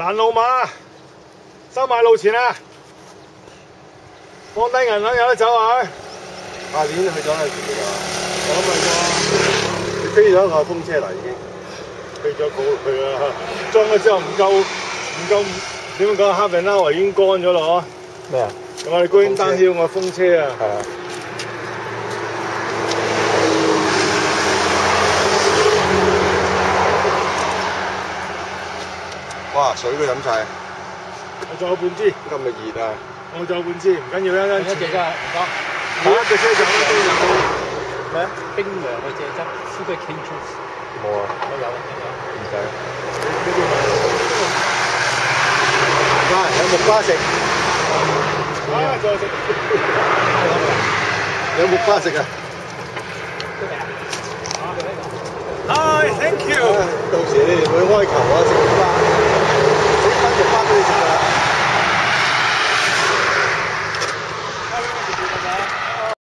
攔路馬，收埋路錢啊！放低銀兩有得走啊！下年去咗啦，全部就我諗去咗，你飛咗一個風車啦已經。飛咗過去啊！裝咗之後唔夠點樣講？half an hour已經乾咗咯嗬。咩啊？我哋高英單挑個風車啊！係啊。哇！水都飲晒。我仲有半支。咁咪熱啊！我仲有半支，唔緊要啦。一隻㗎，唔該。每一隻車就都有。咩？冰涼嘅蔗汁，Super King Juice。冇啊。我有，唔使。哇！有木瓜食。啊！再食。有木瓜食啊！Hi，thank you。到時你哋會開球啊食。